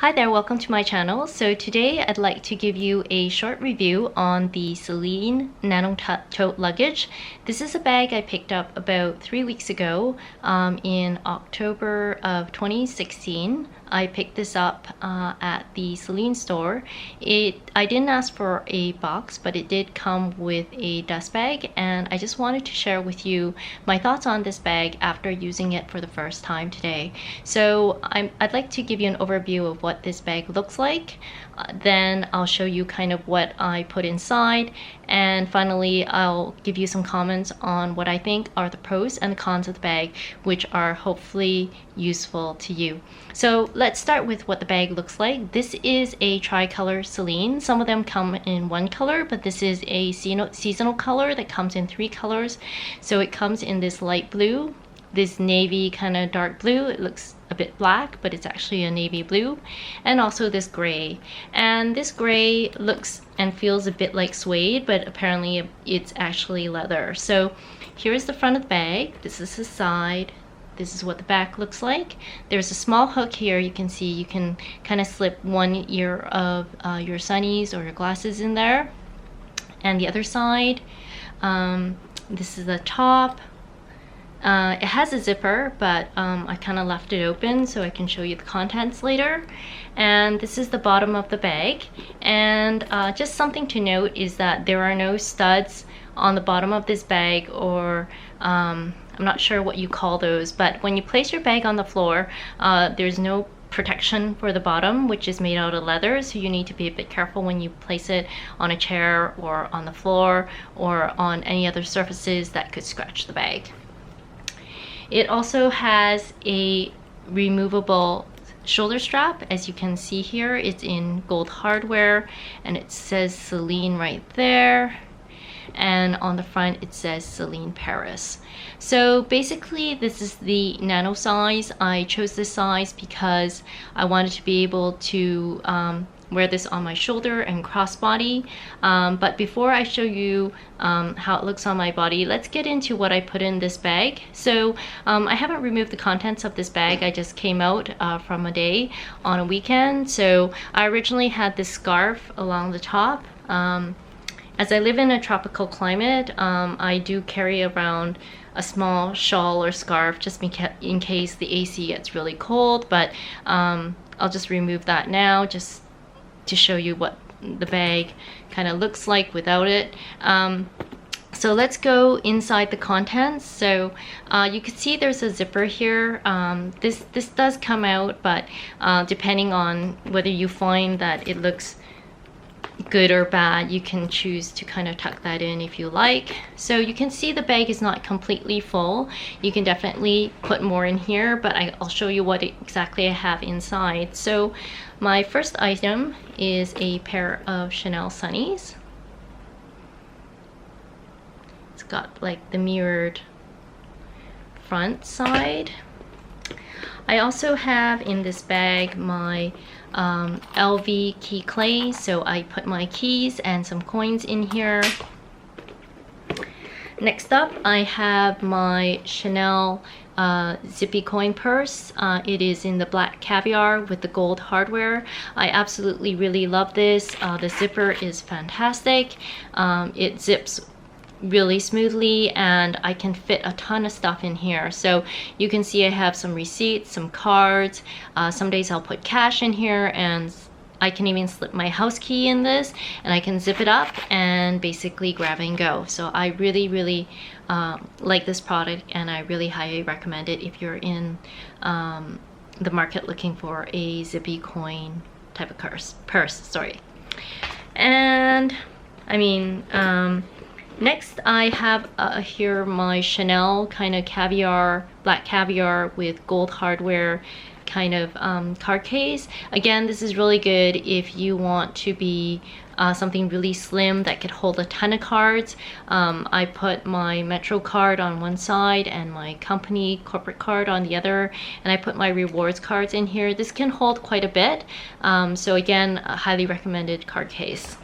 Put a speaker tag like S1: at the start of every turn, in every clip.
S1: Hi there, welcome to my channel. So today I'd like to give you a short review on the Celine Nano tote luggage. This is a bag I picked up about 3 weeks ago in October of 2016. I picked this up at the Celine store. I didn't ask for a box, but it did come with a dust bag, and I just wanted to share with you my thoughts on this bag after using it for the first time today. So I'd like to give you an overview of what this bag looks like. Then I'll show you kind of what I put inside, and finally I'll give you some comments on what I think are the pros and the cons of the bag, which are hopefully useful to you. So let's start with what the bag looks like. This is a tri-color Celine. Some of them come in one color, but this is a seasonal color that comes in 3 colors. So it comes in this light blue, this navy kind of dark blue. It looks a bit black, but it's actually a navy blue, and also this gray. And this gray looks and feels a bit like suede, but apparently it's actually leather. So here's the front of the bag. This is the side. This is what the back looks like. There's a small hook here. You can see you can kind of slip one ear of your sunnies or your glasses in there. And the other side, this is the top. It has a zipper, but I kind of left it open so I can show you the contents later. And this is the bottom of the bag. And just something to note is that there are no studs on the bottom of this bag, or I'm not sure what you call those, but when you place your bag on the floor, there's no protection for the bottom, which is made out of leather, so you need to be a bit careful when you place it on a chair or on the floor or on any other surfaces that could scratch the bag. It also has a removable shoulder strap. As you can see here, it's in gold hardware, and it says Celine right there. And on the front it says Celine Paris. So basically this is the nano size. I chose this size because I wanted to be able to wear this on my shoulder and crossbody. But before I show you how it looks on my body, let's get into what I put in this bag. So I haven't removed the contents of this bag. I just came out from a day on a weekend. So I originally had this scarf along the top. As I live in a tropical climate, I do carry around a small shawl or scarf just in case the AC gets really cold, but I'll just remove that now just to show you what the bag kind of looks like without it. So let's go inside the contents. So you can see there's a zipper here. This does come out, but depending on whether you find that it looks good or bad, you can choose to kind of tuck that in if you like. So you can see the bag is not completely full. You can definitely put more in here, but I'll show you what exactly I have inside. So my first item is a pair of Chanel sunnies. It's got like the mirrored front side. I also have in this bag my LV key clay, so I put my keys and some coins in here. Next up, I have my Chanel zippy coin purse. It is in the black caviar with the gold hardware. I absolutely really love this. The zipper is fantastic. It zips really smoothly, and I can fit a ton of stuff in here. So you can see I have some receipts, some cards. Some days I'll put cash in here, and I can even slip my house key in this, and I can zip it up and basically grab and go. So I really like this product, and I really highly recommend it if you're in the market looking for a zippy coin type of purse. Sorry. And I mean, next I have here my Chanel kind of caviar, black caviar with gold hardware kind of card case. Again, this is really good if you want to be something really slim that could hold a ton of cards. I put my Metro card on one side and my company corporate card on the other, and I put my rewards cards in here. This can hold quite a bit. So again, a highly recommended card case.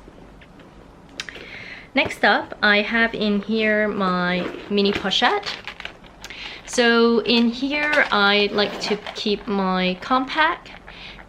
S1: Next up, I have in here my mini pochette. So in here, I like to keep my compact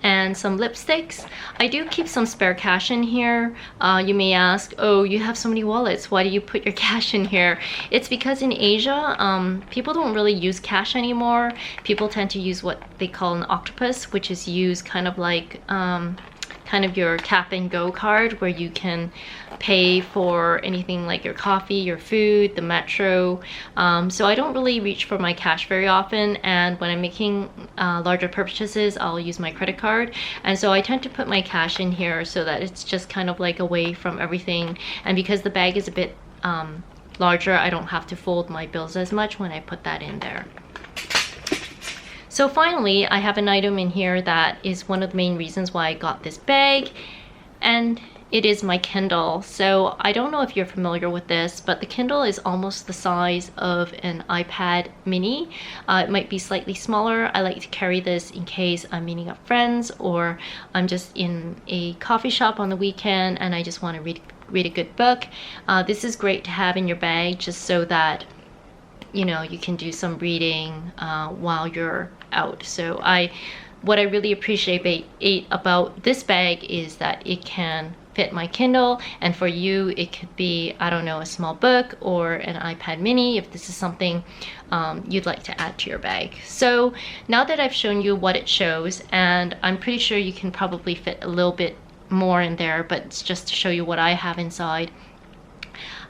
S1: and some lipsticks. I do keep some spare cash in here. You may ask, oh, you have so many wallets, why do you put your cash in here? It's because in Asia, people don't really use cash anymore. People tend to use what they call an octopus, which is used kind of like kind of your tap and go card, where you can pay for anything like your coffee, your food, the metro. So I don't really reach for my cash very often, and when I'm making larger purchases, I'll use my credit card. And so I tend to put my cash in here so that it's just kind of like away from everything. And because the bag is a bit larger, I don't have to fold my bills as much when I put that in there. So finally, I have an item in here that is one of the main reasons why I got this bag, and it is my Kindle. So I don't know if you're familiar with this, but the Kindle is almost the size of an iPad mini. It might be slightly smaller. I like to carry this in case I'm meeting up friends, or I'm just in a coffee shop on the weekend and I just want to read a good book. This is great to have in your bag just so that you know you can do some reading while you're out. So what I really appreciate about this bag is that it can fit my Kindle, and for you it could be, I don't know, a small book or an iPad mini if this is something you'd like to add to your bag. So now that I've shown you what it shows, and I'm pretty sure you can probably fit a little bit more in there, but it's just to show you what I have inside,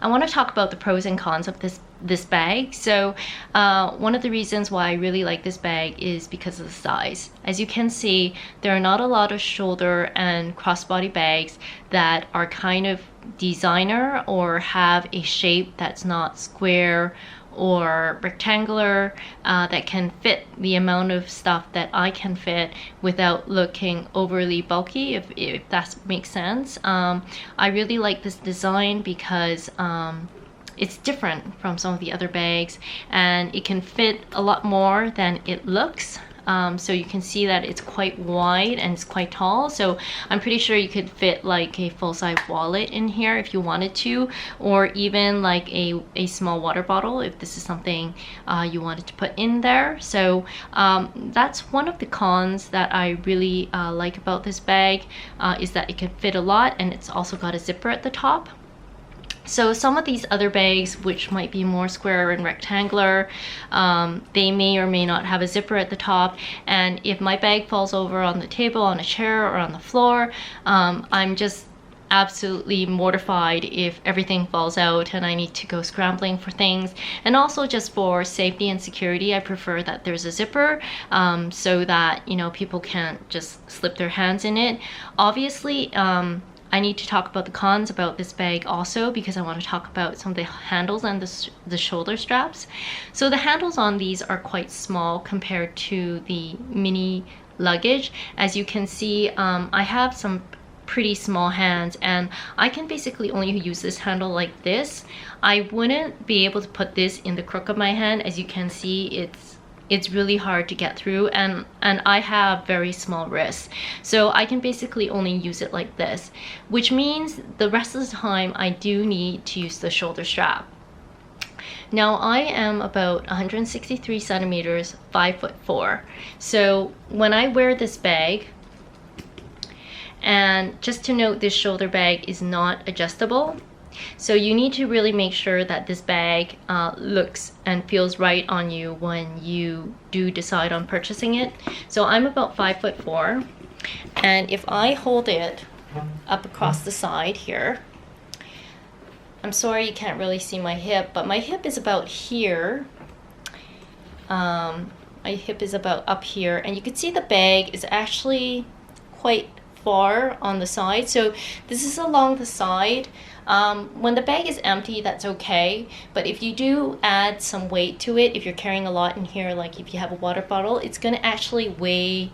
S1: I want to talk about the pros and cons of this bag. So one of the reasons why I really like this bag is because of the size. As you can see, there are not a lot of shoulder and crossbody bags that are kind of designer or have a shape that's not square or rectangular, that can fit the amount of stuff that I can fit without looking overly bulky, if that makes sense. I really like this design because it's different from some of the other bags, and it can fit a lot more than it looks. So you can see that it's quite wide and it's quite tall, so I'm pretty sure you could fit like a full-size wallet in here if you wanted to, or even like a small water bottle if this is something you wanted to put in there. So that's one of the cons that I really like about this bag, is that it can fit a lot, and it's also got a zipper at the top. So some of these other bags, which might be more square and rectangular, they may or may not have a zipper at the top, and if my bag falls over on the table, on a chair, or on the floor, I'm just absolutely mortified if everything falls out and I need to go scrambling for things. And also, just for safety and security, I prefer that there's a zipper, so that, you know, people can't just slip their hands in it. Obviously, I need to talk about the cons about this bag also, because I want to talk about some of the handles and the shoulder straps. So the handles on these are quite small compared to the mini luggage. As you can see, I have some pretty small hands, and I can basically only use this handle like this. I wouldn't be able to put this in the crook of my hand. As you can see, it's really hard to get through, and I have very small wrists, so I can basically only use it like this, which means the rest of the time I do need to use the shoulder strap. Now I am about 163 centimeters, 5'4". So when I wear this bag, and just to note, this shoulder bag is not adjustable. So you need to really make sure that this bag looks and feels right on you when you do decide on purchasing it. So I'm about 5'4", and if I hold it up across the side here, I'm sorry you can't really see my hip, but my hip is about here. My hip is about up here, and you can see the bag is actually quite far on the side. So this is along the side. When the bag is empty, that's okay, but if you do add some weight to it, if you're carrying a lot in here, like if you have a water bottle, it's going to actually weigh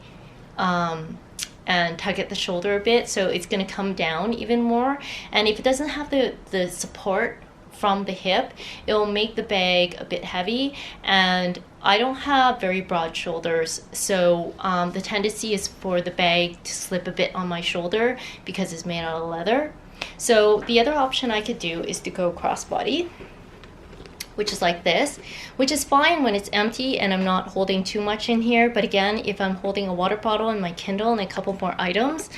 S1: and tug at the shoulder a bit, so it's going to come down even more. And if it doesn't have the support from the hip, it will make the bag a bit heavy, and I don't have very broad shoulders, so the tendency is for the bag to slip a bit on my shoulder because it's made out of leather. So the other option I could do is to go crossbody, which is like this, which is fine when it's empty and I'm not holding too much in here. But again, if I'm holding a water bottle and my Kindle and a couple more items,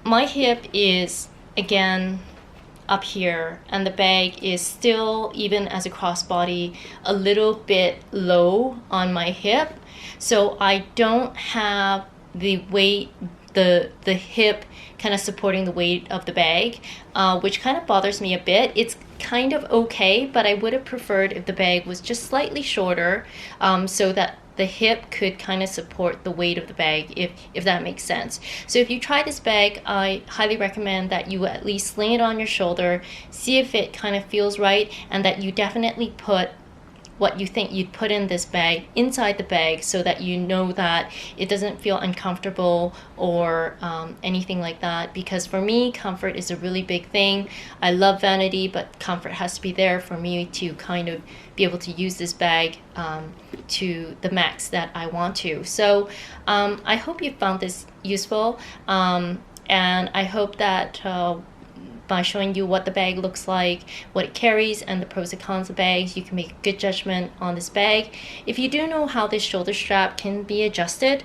S1: my hip is again up here and the bag is still, even as a crossbody, a little bit low on my hip, so I don't have the weight, the hip kind of supporting the weight of the bag, which kind of bothers me a bit. It's kind of okay, but I would have preferred if the bag was just slightly shorter, so that the hip could kind of support the weight of the bag, if that makes sense. So if you try this bag, I highly recommend that you at least sling it on your shoulder, see if it kind of feels right, and that you definitely put what you think you'd put in this bag inside the bag, so that you know that it doesn't feel uncomfortable or anything like that. Because for me, comfort is a really big thing. I love vanity, but comfort has to be there for me to kind of be able to use this bag to the max that I want to. So I hope you found this useful, and I hope that by showing you what the bag looks like, what it carries, and the pros and cons of bags, you can make a good judgment on this bag. If you do know how this shoulder strap can be adjusted,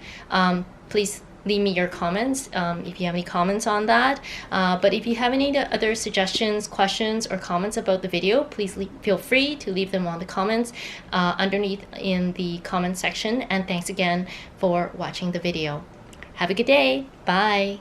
S1: please leave me your comments if you have any comments on that. But if you have any other suggestions, questions, or comments about the video, please feel free to leave them on the comments underneath in the comment section. And thanks again for watching the video. Have a good day. Bye.